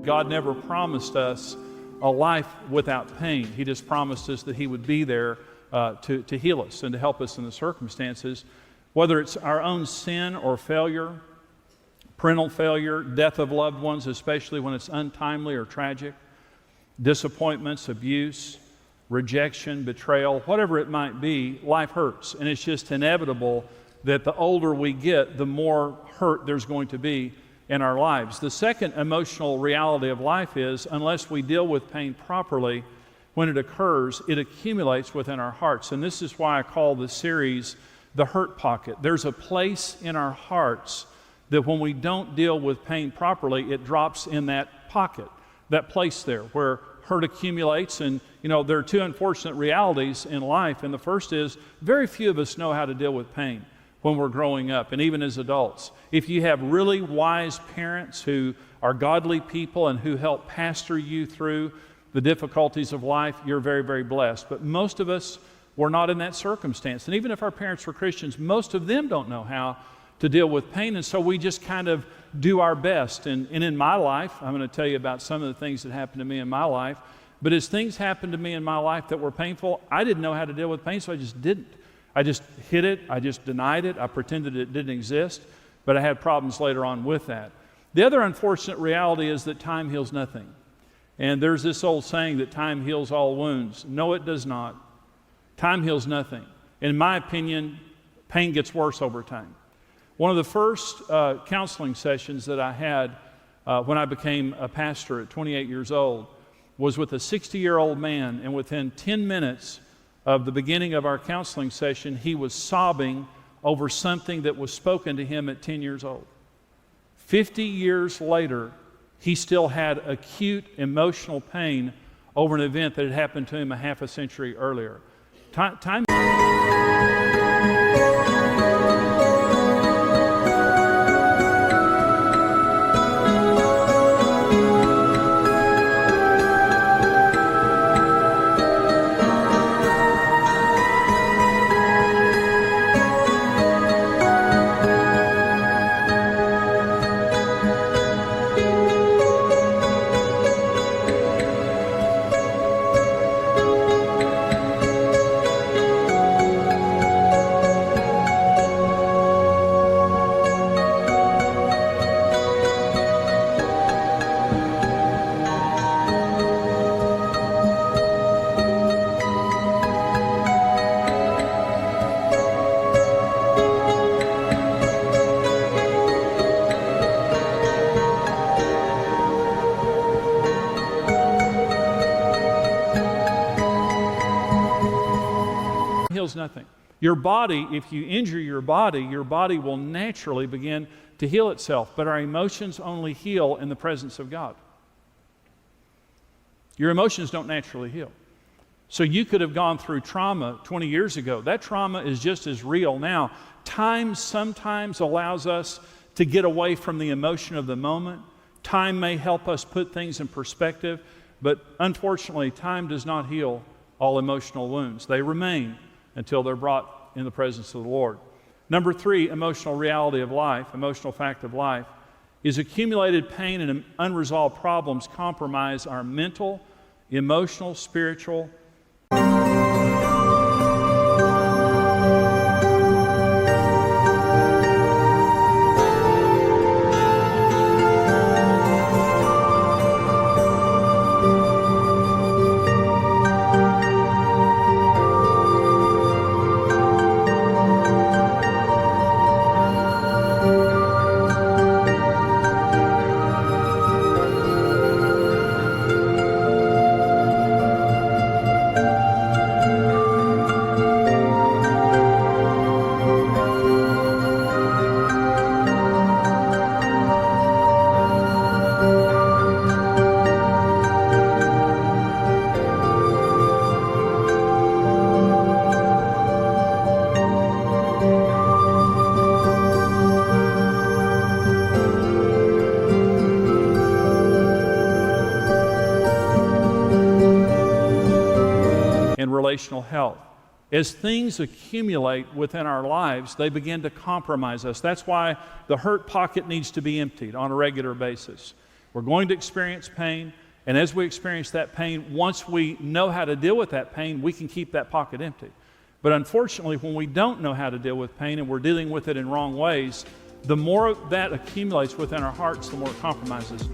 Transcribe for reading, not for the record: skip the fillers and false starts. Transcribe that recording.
God never promised us a life without pain. He just promised us that He would be there to heal us and to help us in the circumstances, whether it's our own sin or failure, parental failure, death of loved ones, especially when it's untimely or tragic, disappointments, abuse, rejection, betrayal, whatever it might be. Life hurts, and it's just inevitable that the older we get, the more hurt there's going to be in our lives. The second emotional reality of life is, unless we deal with pain properly, when it occurs, it accumulates within our hearts. And this is why I call the series The Hurt Pocket. There's a place in our hearts that when we don't deal with pain properly, it drops in that pocket, that place there where hurt accumulates. And there are two unfortunate realities in life. And the first is, very few of us know how to deal with pain when we're growing up, and even as adults. If you have really wise parents who are godly people and who help pastor you through the difficulties of life, you're very, very blessed. But most of us were not in that circumstance. And even if our parents were Christians, most of them don't know how to deal with pain. And so we just kind of do our best. And in my life, I'm going to tell you about some of the things that happened to me in my life. But as things happened to me in my life that were painful, I didn't know how to deal with pain, so I just didn't. I just hid it. I just denied it. I pretended it didn't exist. But I had problems later on with that. The other unfortunate reality is that time heals nothing. And there's this old saying that time heals all wounds. No, it does not. Time heals nothing. In my opinion, pain gets worse over time. One of the first counseling sessions that I had when I became a pastor at 28 years old was with a 60-year-old man, and within 10 minutes of the beginning of our counseling session, he was sobbing over something that was spoken to him at 10 years old. 50 years later, he still had acute emotional pain over an event that had happened to him a half a century earlier. Time heals nothing. Your body, if you injure your body will naturally begin to heal itself, but our emotions only heal in the presence of God. Your emotions don't naturally heal. So you could have gone through trauma 20 years ago. That trauma is just as real now. Time sometimes allows us to get away from the emotion of the moment. Time may help us put things in perspective, but unfortunately, time does not heal all emotional wounds. They remain until they're brought in the presence of the Lord. Number 3, emotional reality of life, emotional fact of life, is accumulated pain and unresolved problems compromise our mental, emotional, spiritual, relational health. As things accumulate within our lives, they begin to compromise us. That's why the hurt pocket needs to be emptied on a regular basis. We're going to experience pain. And as we experience that pain, once we know how to deal with that pain, we can keep that pocket empty. But unfortunately, when we don't know how to deal with pain and we're dealing with it in wrong ways, the more that accumulates within our hearts, the more it compromises.